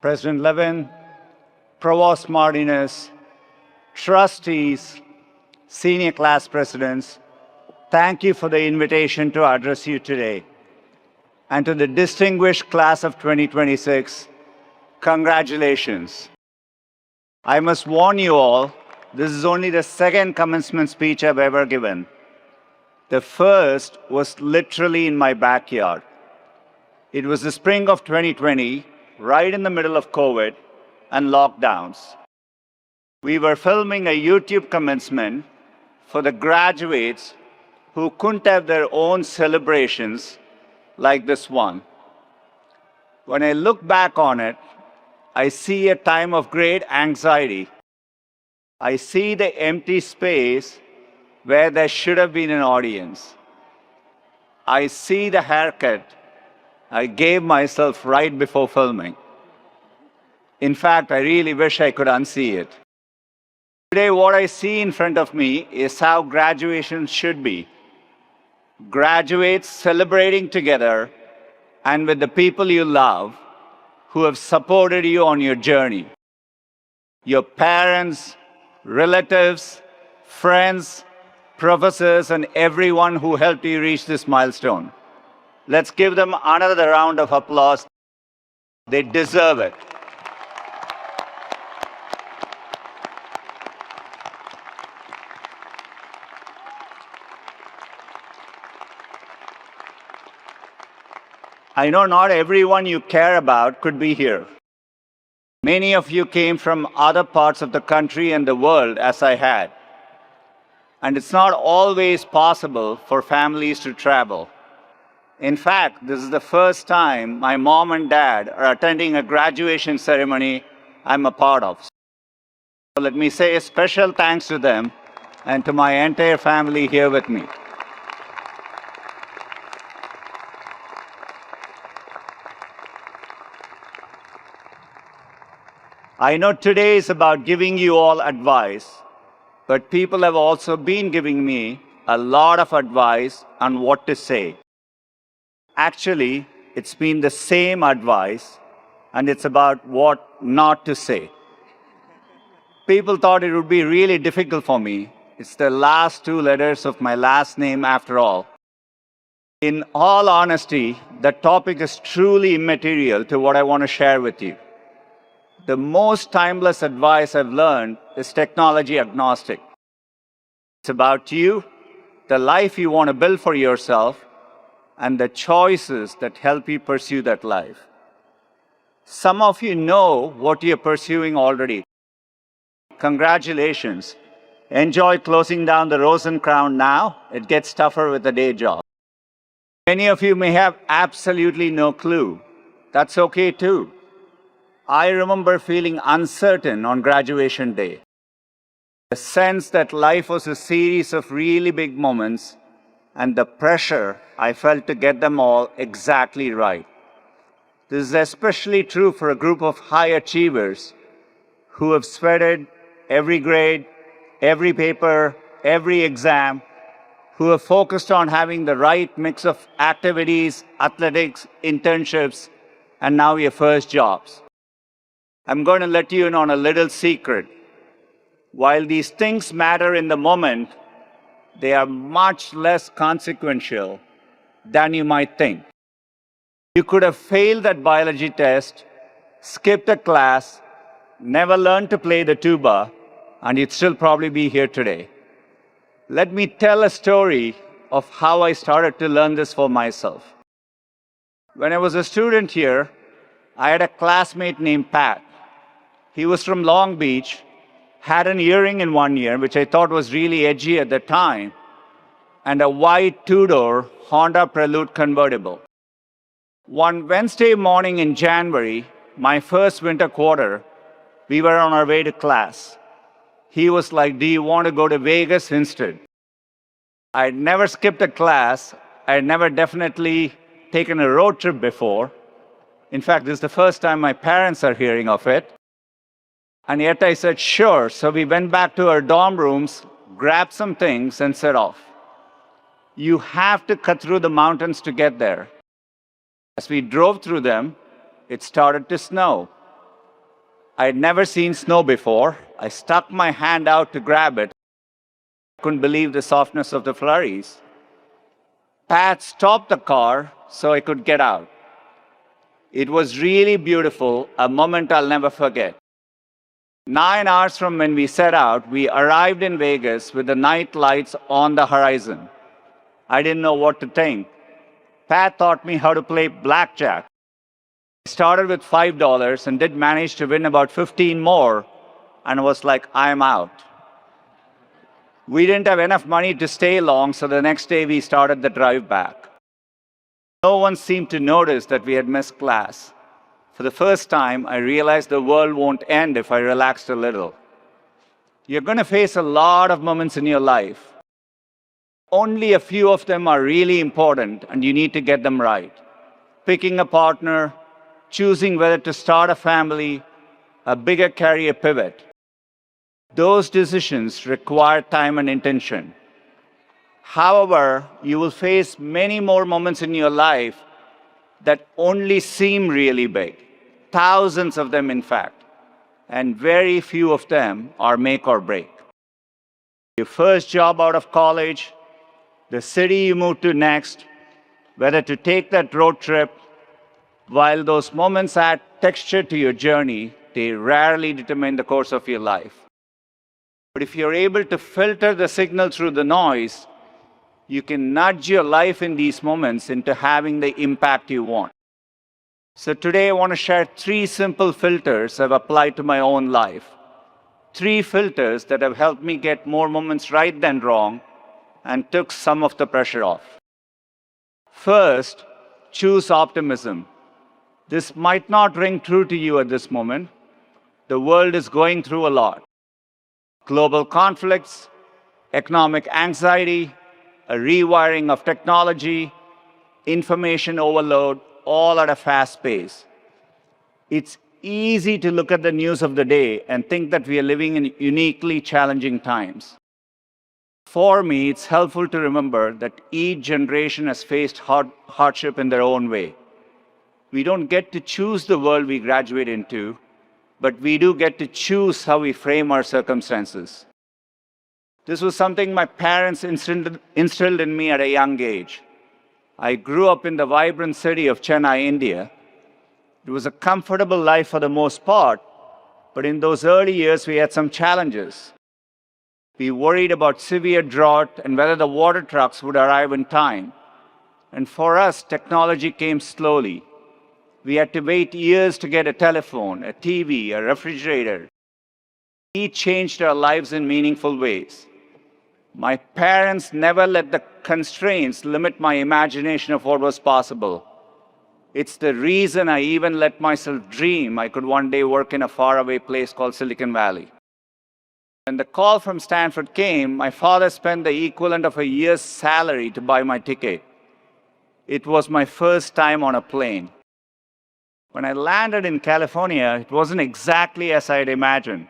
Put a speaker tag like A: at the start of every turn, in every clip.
A: President Levin, Provost Martinez, trustees, senior class presidents, thank you for the invitation to address you today. And to the distinguished class of 2026, congratulations. I must warn you all, this is only the second commencement speech I've ever given. The first was literally in my backyard. It was the spring of 2020, right in the middle of COVID and lockdowns. We were filming a YouTube commencement for the graduates who couldn't have their own celebrations like this one. When I look back on it, I see a time of great anxiety. I see the empty space where there should have been an audience. I see the haircut I gave myself right before filming. In fact, I really wish I could unsee it. Today, what I see in front of me is how graduation should be. Graduates celebrating together and with the people you love who have supported you on your journey. Your parents, relatives, friends, professors, and everyone who helped you reach this milestone. Let's give them another round of applause. They deserve it. I know not everyone you care about could be here. Many of you came from other parts of the country and the world, as I had. And it's not always possible for families to travel. In fact, this is the first time my mom and dad are attending a graduation ceremony I'm a part of. So let me say a special thanks to them and to my entire family here with me. I know today is about giving you all advice, but people have also been giving me a lot of advice on what to say. Actually, it's been the same advice, and it's about what not to say. People thought it would be really difficult for me. It's the last two letters of my last name after all. In all honesty, the topic is truly immaterial to what I want to share with you. The most timeless advice I've learned is technology agnostic. It's about you, the life you want to build for yourself, and the choices that help you pursue that life. Some of you know what you're pursuing already. Congratulations. Enjoy closing down the Rose and Crown now. It gets tougher with a day job. Many of you may have absolutely no clue. That's okay too. I remember feeling uncertain on graduation day. The sense that life was a series of really big moments and the pressure I felt to get them all exactly right. This is especially true for a group of high achievers who have sweated every grade, every paper, every exam, who have focused on having the right mix of activities, athletics, internships, and now your first jobs. I'm going to let you in on a little secret. While these things matter in the moment, they are much less consequential than you might think. You could have failed that biology test, skipped a class, never learned to play the tuba, and you'd still probably be here today. Let me tell a story of how I started to learn this for myself. When I was a student here, I had a classmate named Pat. He was from Long Beach, had an earring in one ear, which I thought was really edgy at the time, and a white two-door Honda Prelude convertible. One Wednesday morning in January, my first winter quarter, we were on our way to class. He was like, "Do you want to go to Vegas instead?" I'd never skipped a class. I'd never definitely taken a road trip before. In fact, this is the first time my parents are hearing of it. And yet I said, sure. So we went back to our dorm rooms, grabbed some things, and set off. You have to cut through the mountains to get there. As we drove through them, it started to snow. I had never seen snow before. I stuck my hand out to grab it. I couldn't believe the softness of the flurries. Pat stopped the car so I could get out. It was really beautiful, a moment I'll never forget. 9 hours from when we set out, we arrived in Vegas with the night lights on the horizon. I didn't know what to think. Pat taught me how to play blackjack. I started with $5 and did manage to win about 15 more, and was like, I'm out. We didn't have enough money to stay long, so the next day we started the drive back. No one seemed to notice that we had missed class. For the first time, I realized the world won't end if I relaxed a little. You're going to face a lot of moments in your life. Only a few of them are really important, and you need to get them right. Picking a partner, choosing whether to start a family, a bigger career pivot. Those decisions require time and intention. However, you will face many more moments in your life that only seem really big. Thousands of them, in fact. And very few of them are make or break. Your first job out of college, the city you move to next, whether to take that road trip. While those moments add texture to your journey, they rarely determine the course of your life. But if you're able to filter the signal through the noise, you can nudge your life in these moments into having the impact you want. So today I want to share 3 simple filters I've applied to my own life. 3 filters that have helped me get more moments right than wrong and took some of the pressure off. First, choose optimism. This might not ring true to you at this moment. The world is going through a lot. Global conflicts, economic anxiety, a rewiring of technology, information overload, all at a fast pace. It's easy to look at the news of the day and think that we are living in uniquely challenging times. For me, it's helpful to remember that each generation has faced hardship in their own way. We don't get to choose the world we graduate into, but we do get to choose how we frame our circumstances. This was something my parents instilled in me at a young age. I grew up in the vibrant city of Chennai, India. It was a comfortable life for the most part, but in those early years we had some challenges. We worried about severe drought and whether the water trucks would arrive in time. And for us, technology came slowly. We had to wait years to get a telephone, a TV, a refrigerator. Each changed our lives in meaningful ways. My parents never let the constraints limit my imagination of what was possible. It's the reason I even let myself dream I could one day work in a faraway place called Silicon Valley. When the call from Stanford came, my father spent the equivalent of a year's salary to buy my ticket. It was my first time on a plane. When I landed in California, it wasn't exactly as I had imagined.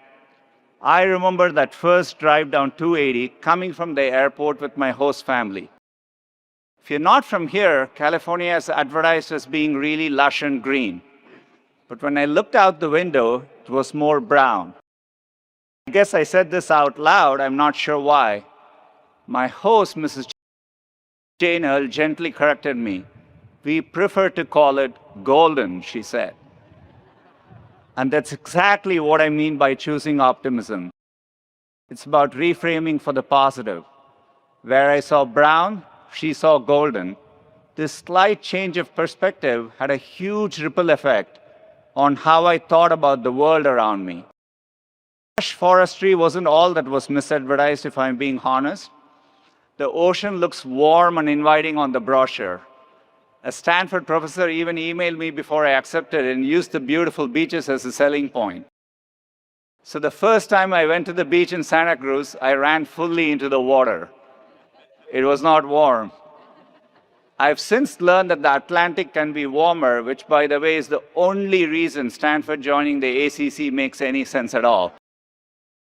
A: I remember that first drive down 280 coming from the airport with my host family. If you're not from here, California is advertised as being really lush and green. But when I looked out the window, it was more brown. I guess I said this out loud, I'm not sure why. My host, Mrs. Jane Earl, gently corrected me. We prefer to call it golden, she said. And that's exactly what I mean by choosing optimism. It's about reframing for the positive. Where I saw brown, she saw golden. This slight change of perspective had a huge ripple effect on how I thought about the world around me. Lush forestry wasn't all that was misadvertised, if I'm being honest. The ocean looks warm and inviting on the brochure. A Stanford professor even emailed me before I accepted and used the beautiful beaches as a selling point. So the first time I went to the beach in Santa Cruz, I ran fully into the water. It was not warm. I've since learned that the Atlantic can be warmer, which, by the way, is the only reason Stanford joining the ACC makes any sense at all.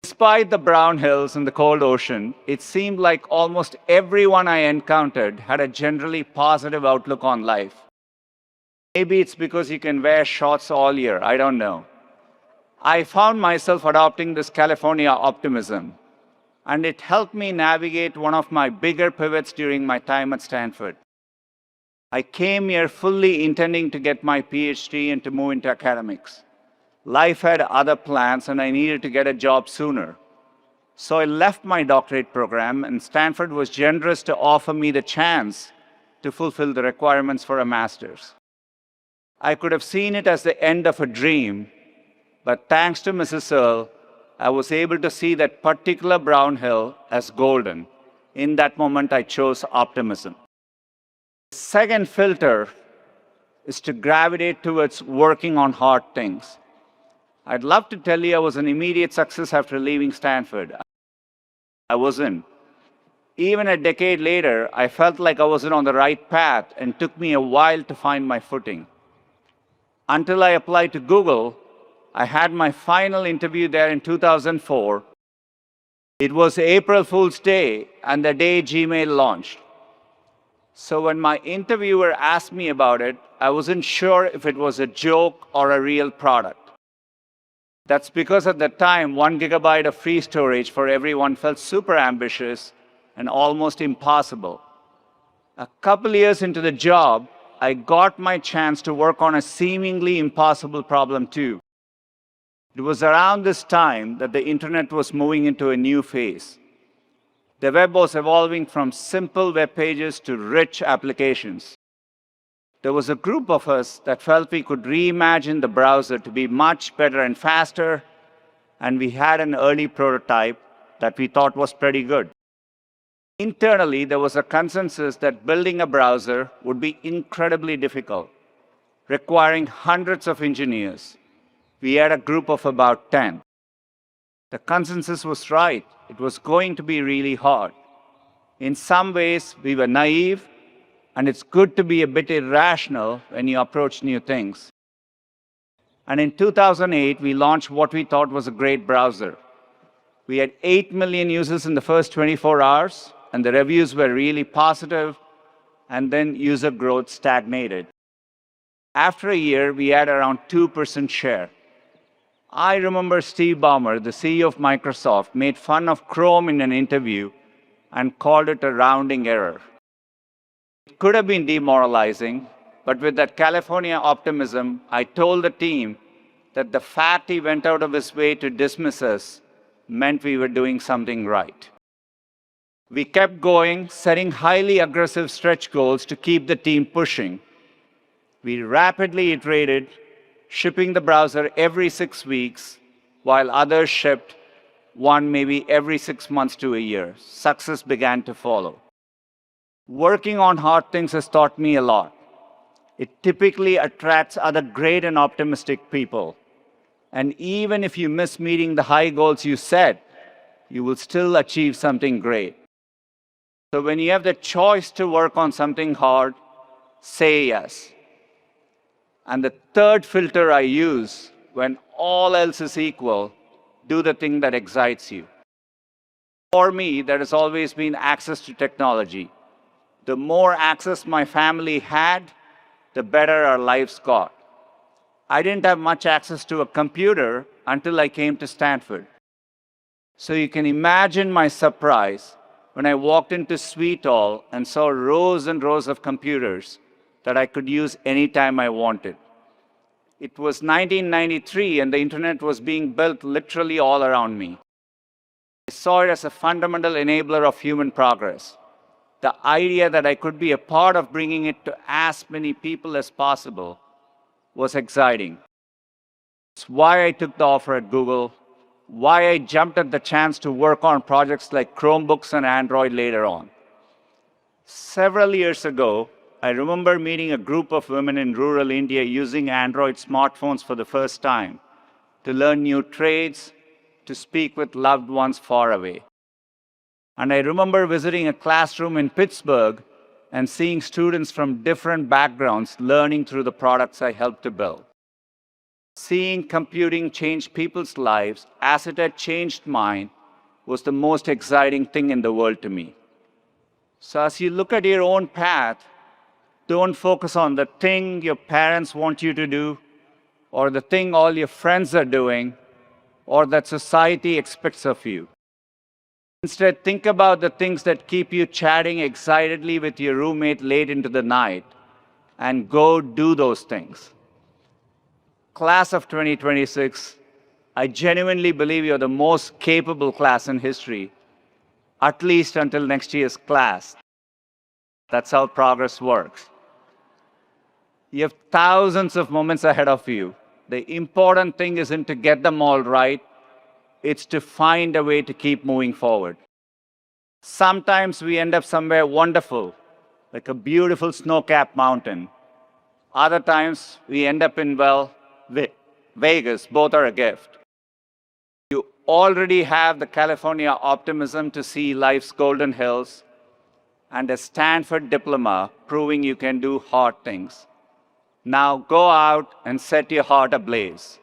A: Despite the brown hills and the cold ocean, it seemed like almost everyone I encountered had a generally positive outlook on life. Maybe it's because you can wear shorts all year, I don't know. I found myself adopting this California optimism, and it helped me navigate one of my bigger pivots during my time at Stanford. I came here fully intending to get my PhD and to move into academics. Life had other plans, and I needed to get a job sooner. So I left my doctorate program, and Stanford was generous to offer me the chance to fulfill the requirements for a master's. I could have seen it as the end of a dream, but thanks to Mrs. Earle, I was able to see that particular brown hill as golden. In that moment, I chose optimism. The second filter is to gravitate towards working on hard things. I'd love to tell you I was an immediate success after leaving Stanford. I wasn't. Even a decade later, I felt like I wasn't on the right path, and it took me a while to find my footing. Until I applied to Google, I had my final interview there in 2004. It was April Fool's Day and the day Gmail launched. So when my interviewer asked me about it, I wasn't sure if it was a joke or a real product. That's because at the time, 1 gigabyte of free storage for everyone felt super ambitious and almost impossible. A couple years into the job, I got my chance to work on a seemingly impossible problem too. It was around this time that the internet was moving into a new phase. The web was evolving from simple web pages to rich applications. There was a group of us that felt we could reimagine the browser to be much better and faster, and we had an early prototype that we thought was pretty good. Internally, there was a consensus that building a browser would be incredibly difficult, requiring hundreds of engineers. We had a group of about 10. The consensus was right. It was going to be really hard. In some ways, we were naive, and it's good to be a bit irrational when you approach new things. And in 2008, we launched what we thought was a great browser. We had 8 million users in the first 24 hours, and the reviews were really positive, and then user growth stagnated. After a year, we had around 2% share. I remember Steve Ballmer, the CEO of Microsoft, made fun of Chrome in an interview and called it a rounding error. It could have been demoralizing, but with that California optimism, I told the team that the fact he went out of his way to dismiss us meant we were doing something right. We kept going, setting highly aggressive stretch goals to keep the team pushing. We rapidly iterated, shipping the browser every 6 weeks, while others shipped one maybe every 6 months to a year. Success began to follow. Working on hard things has taught me a lot. It typically attracts other great and optimistic people. And even if you miss meeting the high goals you set, you will still achieve something great. So when you have the choice to work on something hard, say yes. And the third filter I use, when all else is equal, do the thing that excites you. For me, there has always been access to technology. The more access my family had, the better our lives got. I didn't have much access to a computer until I came to Stanford. So you can imagine my surprise when I walked into Suite Hall and saw rows and rows of computers that I could use anytime I wanted. It was 1993, and the internet was being built literally all around me. I saw it as a fundamental enabler of human progress. The idea that I could be a part of bringing it to as many people as possible was exciting. It's why I took the offer at Google, why I jumped at the chance to work on projects like Chromebooks and Android later on. Several years ago, I remember meeting a group of women in rural India using Android smartphones for the first time to learn new trades, to speak with loved ones far away. And I remember visiting a classroom in Pittsburgh and seeing students from different backgrounds learning through the products I helped to build. Seeing computing change people's lives as it had changed mine was the most exciting thing in the world to me. So as you look at your own path, don't focus on the thing your parents want you to do or the thing all your friends are doing. or that society expects of you. Instead, think about the things that keep you chatting excitedly with your roommate late into the night and go do those things. Class of 2026, I genuinely believe you're the most capable class in history, at least until next year's class. That's how progress works. You have thousands of moments ahead of you. The important thing isn't to get them all right, it's to find a way to keep moving forward. Sometimes we end up somewhere wonderful, like a beautiful snow-capped mountain. Other times we end up in, well, Vegas. Both are a gift. You already have the California optimism to see life's golden hills and a Stanford diploma proving you can do hard things. Now go out and set your heart ablaze.